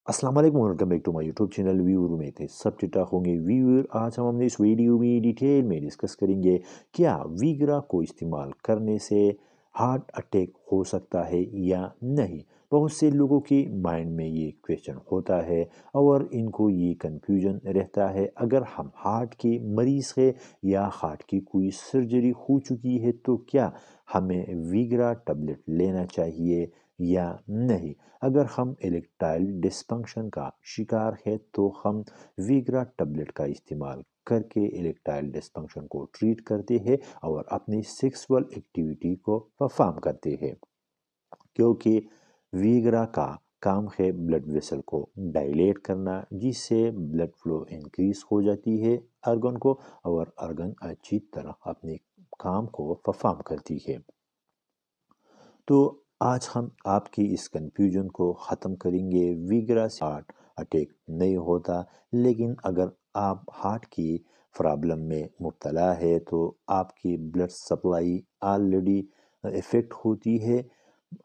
अस्सलाम वालेकुम, welcome back to my YouTube channel. Viewer में थे सब ठीक ठाक होंगे। व्यूअर, आज हम अपने इस वीडियो में डिटेल में डिस्कस करेंगे क्या वीगरा को इस्तेमाल करने से हार्ट अटैक हो सकता है या नहीं। बहुत से लोगों के माइंड में ये क्वेश्चन होता है और इनको ये कंफ्यूजन रहता है, अगर हम हार्ट के मरीज़ है या हार्ट की कोई सर्जरी हो चुकी है तो क्या हमें वीगरा टैबलेट लेना चाहिए या नहीं। अगर हम इरेक्टाइल डिस्फंक्शन का शिकार है तो हम वीगरा टैबलेट का इस्तेमाल करके इरेक्टाइल डिस्फंक्शन को ट्रीट करते हैं और अपनी सेक्सुअल एक्टिविटी को परफॉर्म करते हैं, क्योंकि वीगरा का काम है ब्लड वेसल को डायलेट करना, जिससे ब्लड फ्लो इंक्रीज हो जाती है आर्गन को, और आर्गन अच्छी तरह अपने काम को परफॉर्म करती है। तो आज हम आपकी इस कंफ्यूजन को ख़त्म करेंगे। वीगरा से हार्ट अटैक नहीं होता, लेकिन अगर आप हार्ट की प्रॉब्लम में मुब्तला है तो आपकी ब्लड सप्लाई ऑलरेडी इफ़ेक्ट होती है,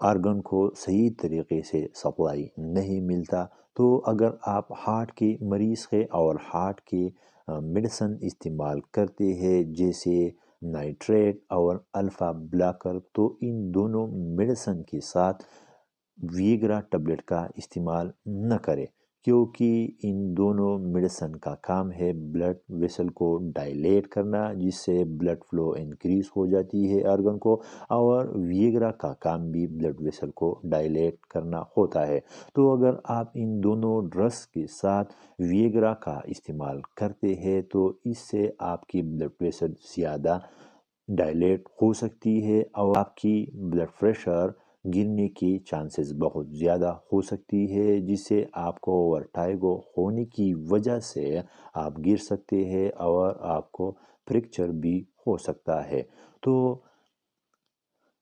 आर्गन को सही तरीके से सप्लाई नहीं मिलता। तो अगर आप हार्ट के मरीज़ है और हार्ट के मेडिसिन इस्तेमाल करते हैं जैसे नाइट्रेट और अल्फ़ा ब्लॉकर, तो इन दोनों मेडिसिन के साथ वीगरा टैबलेट का इस्तेमाल न करें, क्योंकि इन दोनों मेडिसिन का काम है ब्लड वेसल को डायलेट करना, जिससे ब्लड फ्लो इंक्रीज हो जाती है आर्गन को, और वीगरा का काम भी ब्लड वेसल को डायलेट करना होता है। तो अगर आप इन दोनों ड्रग्स के साथ वीगरा का इस्तेमाल करते हैं तो इससे आपकी ब्लड वेसल ज़्यादा डायलेट हो सकती है और आपकी ब्लड प्रेशर गिरने की चांसेस बहुत ज़्यादा हो सकती है, जिससे आपको वर्टाइगो होने की वजह से आप गिर सकते हैं और आपको फ्रैक्चर भी हो सकता है। तो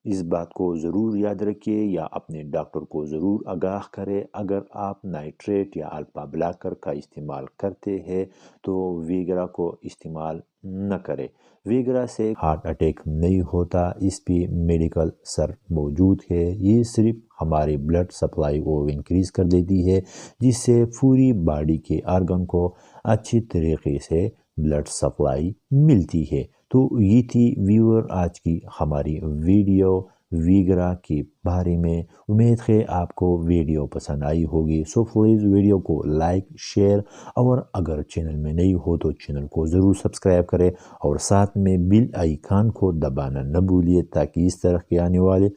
इस बात को ज़रूर याद रखिए या अपने डॉक्टर को ज़रूर आगाह करें। अगर आप नाइट्रेट या अल्फा ब्लॉकर का इस्तेमाल करते हैं तो वीगरा को इस्तेमाल न करें। वीगरा से हार्ट अटैक नहीं होता, इस पे मेडिकल सर मौजूद है। ये सिर्फ हमारे ब्लड सप्लाई को इंक्रीज़ कर देती है, जिससे पूरी बॉडी के आर्गन को अच्छी तरीके से ब्लड सप्लाई मिलती है। तो ये थी व्यूअर आज की हमारी वीडियो वीगरा के बारे में। उम्मीद है आपको वीडियो पसंद आई होगी। सो प्लीज़ वीडियो को लाइक शेयर, और अगर चैनल में नहीं हो तो चैनल को ज़रूर सब्सक्राइब करें और साथ में बेल आइकन को दबाना न भूलिए, ताकि इस तरह के आने वाले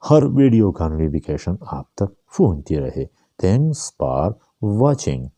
हर वीडियो का नोटिफिकेशन आप तक पहुंचती रहे। Thanks for watching.